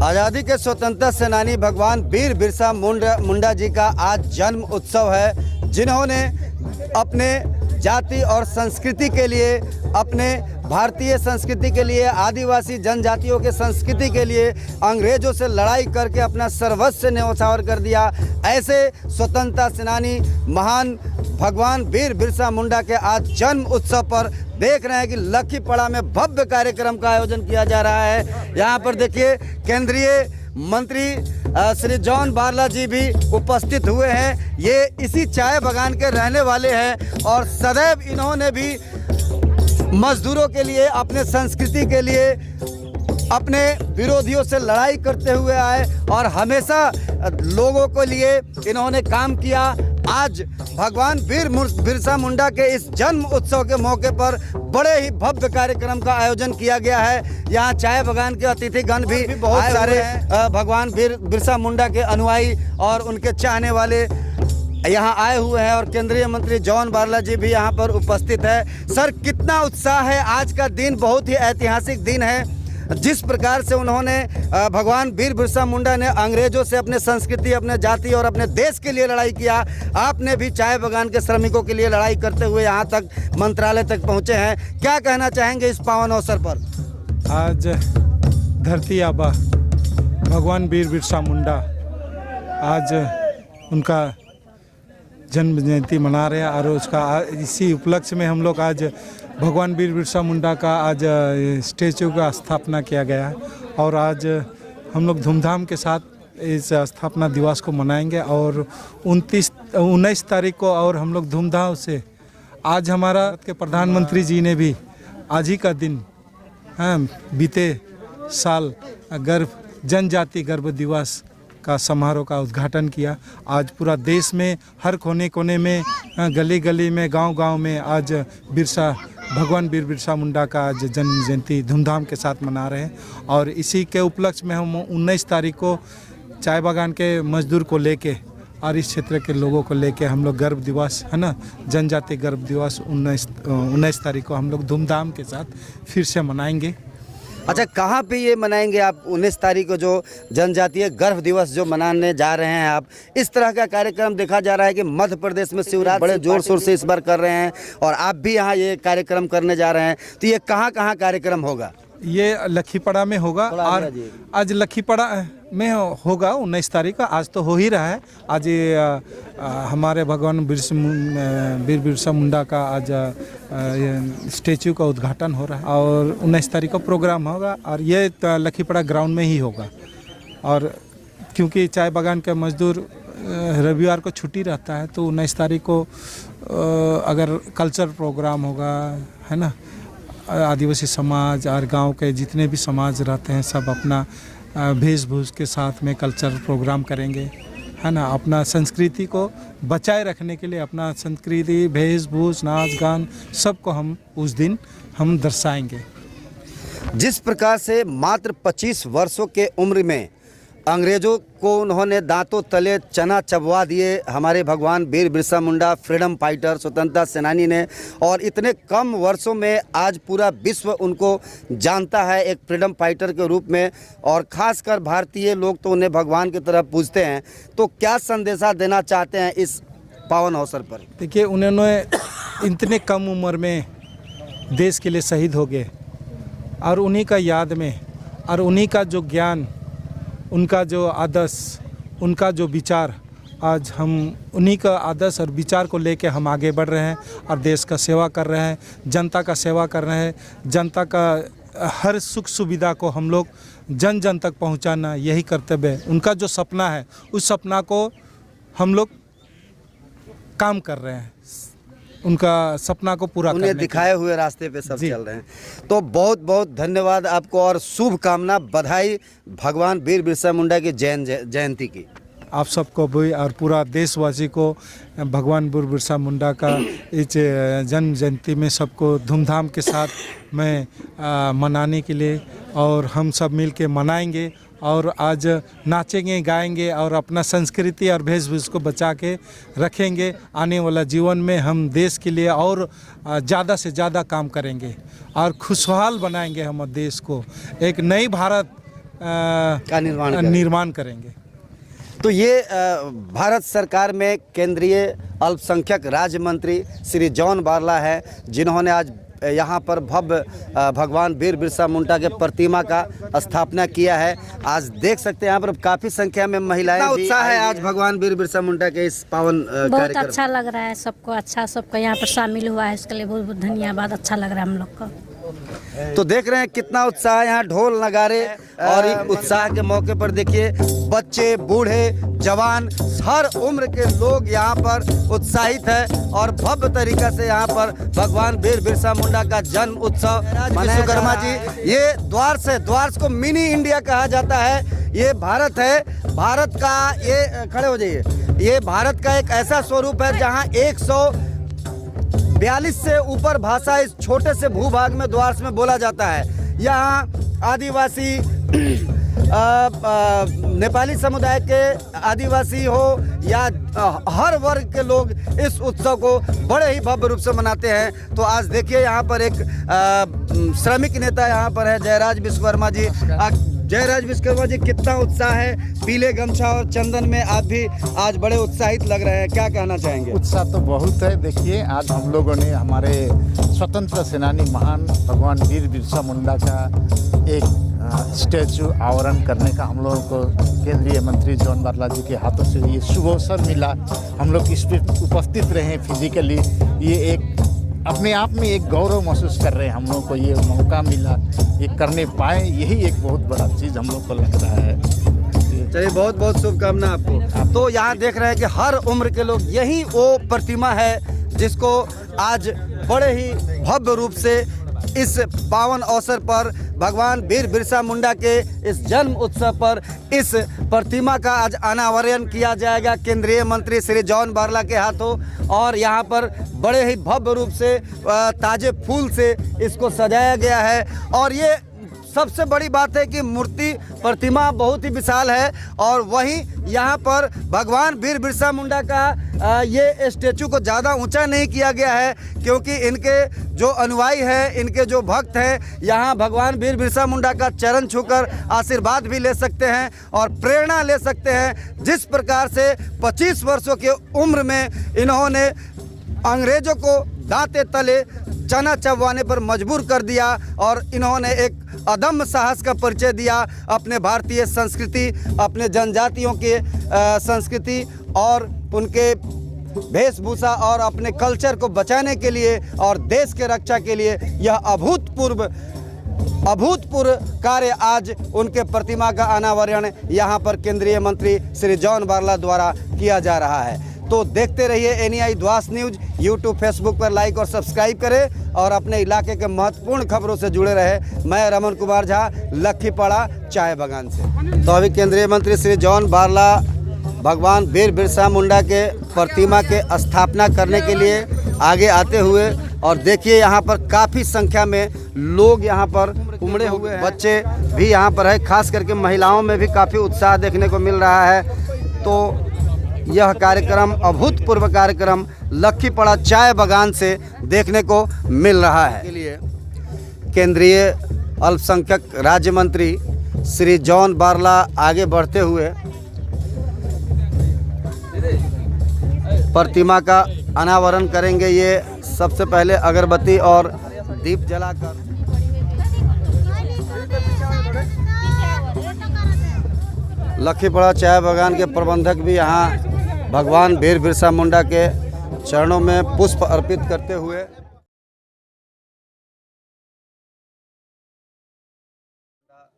आज़ादी के स्वतंत्रता सेनानी भगवान वीर बिरसा मुंडा जी का आज जन्म उत्सव है, जिन्होंने अपने जाति और संस्कृति के लिए, अपने भारतीय संस्कृति के लिए, आदिवासी जनजातियों के संस्कृति के लिए अंग्रेज़ों से लड़ाई करके अपना सर्वस्व न्यौछावर कर दिया। ऐसे स्वतंत्रता सेनानी महान भगवान वीर बिरसा मुंडा के आज जन्म उत्सव पर देख रहे हैं कि लखीपड़ा में भव्य कार्यक्रम का आयोजन किया जा रहा है। यहाँ पर देखिए केंद्रीय मंत्री श्री जॉन बारला जी भी उपस्थित हुए हैं। ये इसी चाय बागान के रहने वाले हैं और सदैव इन्होंने भी मजदूरों के लिए, अपने संस्कृति के लिए, अपने विरोधियों से लड़ाई करते हुए आए और हमेशा लोगों के लिए इन्होंने काम किया। आज भगवान वीर बिरसा मुंडा के इस जन्म उत्सव के मौके पर बड़े ही भव्य कार्यक्रम का आयोजन किया गया है। यहाँ चाय बागान के अतिथिगण भी बहुत सारे भगवान वीर बिरसा मुंडा के अनुयायी और उनके चाहने वाले यहाँ आए हुए हैं और केंद्रीय मंत्री जॉन बारला जी भी यहाँ पर उपस्थित है। सर, कितना उत्साह है, आज का दिन बहुत ही ऐतिहासिक दिन है। जिस प्रकार से उन्होंने भगवान वीर बिरसा मुंडा ने अंग्रेजों से अपने संस्कृति, अपने जाति और अपने देश के लिए लड़ाई किया, आपने भी चाय बागान के श्रमिकों के लिए लड़ाई करते हुए यहाँ तक मंत्रालय तक पहुँचे हैं। क्या कहना चाहेंगे इस पावन अवसर पर? आज धरती आबा भगवान वीर बिरसा मुंडा, आज उनका जन्म जयंती मना रहे हैं और उसका इसी उपलक्ष्य में हम लोग आज भगवान वीर बिरसा मुंडा का आज स्टैचू का स्थापना किया गया है और आज हम लोग धूमधाम के साथ इस स्थापना दिवस को मनाएंगे और 19 तारीख को और हम लोग धूमधाम से आज हमारा के प्रधानमंत्री जी ने भी आज ही का दिन बीते साल जनजाति गर्व दिवस का समारोह का उद्घाटन किया। आज पूरा देश में हर कोने कोने में, गली गली में, गांव-गांव में आज भगवान वीर बिरसा मुंडा का आज जन्म जयंती धूमधाम के साथ मना रहे हैं और इसी के उपलक्ष्य में हम 19 तारीख को चाय बागान के मजदूर को लेके और इस क्षेत्र के लोगों को लेके हम लोग गर्व दिवस है ना, जनजाति गर्व दिवस 19 तारीख को हम लोग धूमधाम के साथ फिर से मनाएंगे। अच्छा, कहाँ पे ये मनाएंगे आप 19 तारीख को जो जनजातीय गर्व दिवस जो मनाने जा रहे हैं आप? इस तरह का कार्यक्रम देखा जा रहा है कि मध्य प्रदेश में शिवरात्रि बड़े जोर शोर से इस बार कर रहे हैं और आप भी यहाँ ये कार्यक्रम करने जा रहे हैं, तो ये कहाँ कहाँ कार्यक्रम होगा? ये लखीपड़ा में होगा और आज लखीपड़ा में होगा 19 तारीख का। आज तो हो ही रहा है। आज हमारे भगवान वीर बिरसा मुंडा का आज स्टैचू का उद्घाटन हो रहा है और 19 तारीख को प्रोग्राम होगा और ये लखीपड़ा ग्राउंड में ही होगा। और क्योंकि चाय बागान के मजदूर रविवार को छुट्टी रहता है तो 19 तारीख को अगर कल्चर प्रोग्राम होगा, है ना, आदिवासी समाज और गांव के जितने भी समाज रहते हैं सब अपना वेशभूष के साथ में कल्चर प्रोग्राम करेंगे, है ना। अपना संस्कृति को बचाए रखने के लिए अपना संस्कृति, वेशभूष, नाच गान सबको हम उस दिन हम दर्शाएंगे। जिस प्रकार से मात्र 25 वर्षों के उम्र में अंग्रेज़ों को उन्होंने दांतों तले चना चबवा दिए हमारे भगवान वीर बिरसा मुंडा, फ्रीडम फाइटर, स्वतंत्रता सेनानी ने, और इतने कम वर्षों में आज पूरा विश्व उनको जानता है एक फ्रीडम फाइटर के रूप में और ख़ासकर भारतीय लोग तो उन्हें भगवान की तरह पूजते हैं। तो क्या संदेशा देना चाहते हैं इस पावन अवसर पर? देखिए, उन्होंने इतने कम उम्र में देश के लिए शहीद हो गए और उन्हीं का याद में और उन्हीं का जो ज्ञान, उनका जो आदर्श, उनका जो विचार, आज हम उन्हीं का आदर्श और विचार को लेके हम आगे बढ़ रहे हैं और देश का सेवा कर रहे हैं, जनता का सेवा कर रहे हैं। जनता का हर सुख सुविधा को हम लोग जन जन तक पहुंचाना यही कर्तव्य है। उनका जो सपना है उस सपना को हम लोग काम कर रहे हैं, उनका सपना को पूरा उन्हें दिखाए हुए रास्ते पे सब चल रहे हैं। तो बहुत बहुत धन्यवाद आपको और शुभकामना, बधाई भगवान वीर बिरसा मुंडा की जयंती की। आप सबको भी और पूरा देशवासी को भगवान वीर बिरसा मुंडा का इस जन्म जयंती में सबको धूमधाम के साथ में मनाने के लिए और हम सब मिल के मनाएंगे और आज नाचेंगे, गाएंगे और अपना संस्कृति और वेशभूष को बचा के रखेंगे। आने वाला जीवन में हम देश के लिए और ज़्यादा से ज़्यादा काम करेंगे और खुशहाल बनाएंगे हम देश को। एक नई भारत का निर्माण करेंगे। तो ये भारत सरकार में केंद्रीय अल्पसंख्यक राज्य मंत्री श्री जॉन बारला है, जिन्होंने आज यहाँ पर भव्य भगवान वीर बिरसा मुंडा के प्रतिमा का स्थापना किया है। आज देख सकते हैं यहाँ पर काफ़ी संख्या में महिलाएं, उत्साह है आज भगवान वीर बिरसा मुंडा के इस पावन बहुत अच्छा लग रहा है सबको, अच्छा सबको यहाँ पर शामिल हुआ है, इसके लिए बहुत बहुत धन्यवाद। अच्छा लग रहा है हम लोग को। तो देख रहे हैं कितना उत्साह है यहाँ, ढोल नगारे और उत्साह के मौके पर देखिए बच्चे, बूढ़े, जवान, हर उम्र के लोग यहाँ पर उत्साहित है और भव्य तरीका से यहाँ पर भगवान वीर बिरसा मुंडा का जन्म उत्सव विश्वकर्मा जी, ये द्वार को मिनी इंडिया कहा जाता है। ये भारत है, भारत का ये खड़े हो जाइए, ये भारत का एक ऐसा स्वरूप है जहाँ 142 से ऊपर भाषा इस छोटे से भूभाग में द्वार में बोला जाता है। यहाँ आदिवासी नेपाली समुदाय के आदिवासी हो या हर वर्ग के लोग इस उत्सव को बड़े ही भव्य रूप से मनाते हैं। तो आज देखिए यहाँ पर एक श्रमिक नेता यहाँ पर है, जयराज विश्वकर्मा जी। जयराज विश्वकर्मा जी, कितना उत्साह है, पीले गमछा और चंदन में आप भी आज बड़े उत्साहित लग रहे हैं, क्या कहना चाहेंगे? उत्साह तो बहुत है। देखिए आज हम लोगों ने हमारे स्वतंत्र सेनानी महान भगवान वीर बिरसा मुंडा का एक स्टैचू आवरण करने का हम लोगों को केंद्रीय मंत्री जॉन बारला जी के हाथों से ये शुभ अवसर मिला। हम लोग इस पर उपस्थित रहे फिजिकली, ये एक अपने आप में एक गौरव महसूस कर रहे हैं। हम लोग को ये मौका मिला, ये करने पाए, यही एक बहुत बड़ा चीज़ हम लोग को लग रहा है। चलिए बहुत बहुत शुभकामना आपको। तो यहाँ देख रहे हैं कि हर उम्र के लोग, यही वो प्रतिमा है जिसको आज बड़े ही भव्य रूप से इस पावन अवसर पर भगवान वीर बिरसा मुंडा के इस जन्म उत्सव पर इस प्रतिमा का आज अनावरण किया जाएगा केंद्रीय मंत्री श्री जॉन बारला के हाथों। और यहाँ पर बड़े ही भव्य रूप से ताजे फूल से इसको सजाया गया है। और ये सबसे बड़ी बात है कि मूर्ति प्रतिमा बहुत ही विशाल है और वहीं यहाँ पर भगवान वीर बिरसा मुंडा का ये स्टैचू को ज़्यादा ऊंचा नहीं किया गया है, क्योंकि इनके जो अनुयायी हैं, इनके जो भक्त हैं, यहाँ भगवान वीर बिरसा मुंडा का चरण छूकर आशीर्वाद भी ले सकते हैं और प्रेरणा ले सकते हैं। जिस प्रकार से 25 वर्षों की उम्र में इन्होंने अंग्रेजों को दांते तले चना चबवाने पर मजबूर कर दिया और इन्होंने एक अदम्य साहस का परिचय दिया अपने भारतीय संस्कृति, अपने जनजातियों के संस्कृति और उनके वेशभूषा और अपने कल्चर को बचाने के लिए और देश के रक्षा के लिए यह अभूतपूर्व कार्य आज उनके प्रतिमा का अनावरण यहाँ पर केंद्रीय मंत्री श्री जॉन बारला द्वारा किया जा रहा है। तो देखते रहिए एनआई द्वास न्यूज़, यूट्यूब फेसबुक पर लाइक और सब्सक्राइब करें और अपने इलाके के महत्वपूर्ण खबरों से जुड़े रहे। मैं रमन कुमार झा, लखीपड़ा चाय बागान से। तो अभी केंद्रीय मंत्री श्री जॉन बारला भगवान वीर बिरसा मुंडा के प्रतिमा के स्थापना करने के लिए आगे आते हुए, और देखिए यहाँ पर काफ़ी संख्या में लोग यहाँ पर उमड़े हुए हैं, बच्चे भी यहाँ पर है, खास करके महिलाओं में भी काफ़ी उत्साह देखने को मिल रहा है। तो यह कार्यक्रम, अभूतपूर्व कार्यक्रम लखीपड़ा चाय बागान से देखने को मिल रहा है। के लिए केंद्रीय अल्पसंख्यक राज्य मंत्री श्री जॉन बारला आगे बढ़ते हुए प्रतिमा का अनावरण करेंगे। ये सबसे पहले अगरबत्ती और दीप जलाकर लखीपड़ा चाय बागान के प्रबंधक भी यहाँ भगवान वीर बिरसा मुंडा के चरणों में पुष्प अर्पित करते हुए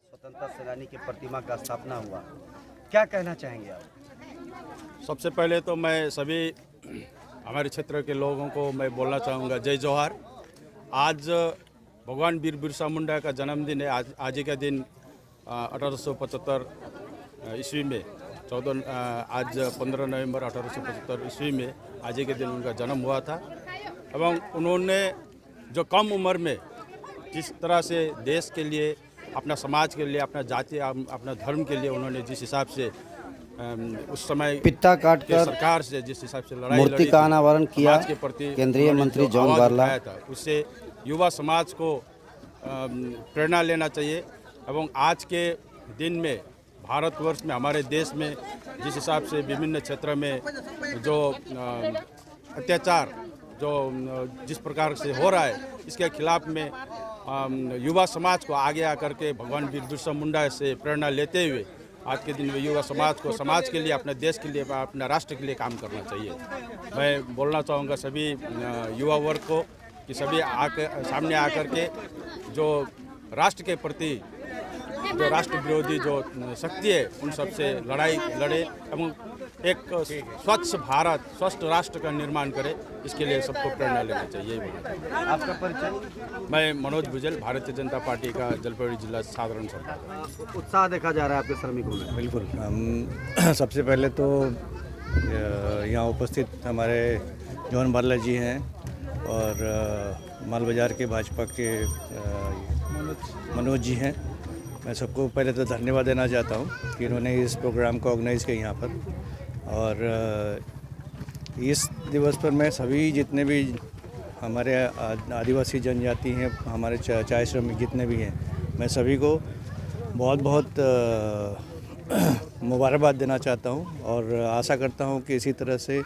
स्वतंत्रता सेनानी की प्रतिमा का स्थापना हुआ, क्या कहना चाहेंगे आप? सबसे पहले तो मैं सभी हमारे क्षेत्र के लोगों को मैं बोलना चाहूँगा जय जोहार। आज भगवान वीर बिरसा मुंडा का जन्मदिन है। आज ही का दिन 1875 ईस्वी में आज 15 नवंबर 1875 ईस्वी में आज ही के दिन उनका जन्म हुआ था। एवं उन्होंने जो कम उम्र में जिस तरह से देश के लिए, अपना समाज के लिए, अपना जाति, अपना धर्म के लिए उन्होंने जिस हिसाब से उस समय पिट्टा काट कर सरकार से जिस हिसाब से लड़ाई मूर्ति का अनावरण किया के प्रति केंद्रीय मंत्री जॉन बारला था, उससे युवा समाज को प्रेरणा लेना चाहिए। एवं आज के दिन में भारतवर्ष में, हमारे देश में जिस हिसाब से विभिन्न क्षेत्र में जो अत्याचार जो जिस प्रकार से हो रहा है, इसके खिलाफ में युवा समाज को आगे आकर के भगवान वीर बिरसा मुंडा से प्रेरणा लेते हुए आज के दिन में युवा समाज को समाज के लिए, अपने देश के लिए, अपने राष्ट्र के लिए काम करना चाहिए। मैं बोलना चाहूँगा सभी युवा वर्ग को कि सभी सामने आकर के जो राष्ट्र के प्रति जो राष्ट्र विरोधी जो शक्ति है उन सबसे लड़ाई लड़े एवं एक स्वच्छ भारत, स्वस्थ राष्ट्र का निर्माण करे, इसके लिए सबको प्रेरणा लेना चाहिए। आपका परिचय? मैं मनोज भुजल, भारतीय जनता पार्टी का जलपाईगुड़ी जिला साधारण संपादक। उत्साह देखा जा रहा है आपके श्रमिकों में। बिल्कुल, हम सबसे पहले तो यहाँ उपस्थित हमारे जॉन बाला जी हैं और माल बाजार के भाजपा के मनोज जी हैं। मैं सबको पहले तो धन्यवाद देना चाहता हूँ कि इन्होंने इस प्रोग्राम को ऑर्गेनाइज़ किया यहाँ पर। और इस दिवस पर मैं सभी जितने भी हमारे आदिवासी जनजाति हैं, हमारे चाय श्रमिक जितने भी हैं, मैं सभी को बहुत बहुत मुबारकबाद देना चाहता हूँ और आशा करता हूँ कि इसी तरह से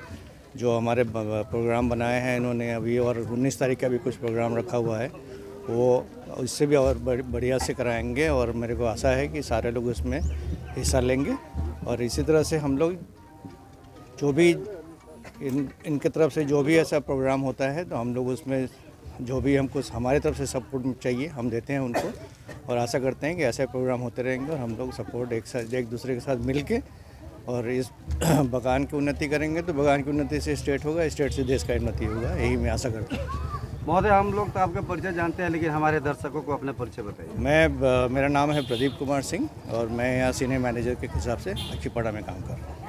जो हमारे प्रोग्राम बनाए हैं इन्होंने अभी, और 19 तारीख का भी कुछ प्रोग्राम रखा हुआ है, वो इससे भी और बढ़िया से कराएंगे और मेरे को आशा है कि सारे लोग उसमें हिस्सा लेंगे। और इसी तरह से हम लोग जो भी इनके तरफ से जो भी ऐसा प्रोग्राम होता है तो हम लोग उसमें जो भी हमको हमारे तरफ से सपोर्ट चाहिए हम देते हैं उनको, और आशा करते हैं कि ऐसे प्रोग्राम होते रहेंगे और हम लोग सपोर्ट एक दूसरे के साथ मिल के और इस बगान की उन्नति करेंगे तो बगान की उन्नति से स्टेट होगा, स्टेट से देश का उन्नति होगा, यही मैं आशा करता हूँ। महोदय, हम लोग तो आपका परिचय जानते हैं, लेकिन हमारे दर्शकों को अपना परिचय बताइए। मेरा नाम है प्रदीप कुमार सिंह और मैं यहाँ सीनियर मैनेजर के हिसाब से अक्कीपाड़ा में काम कर रहा हूँ।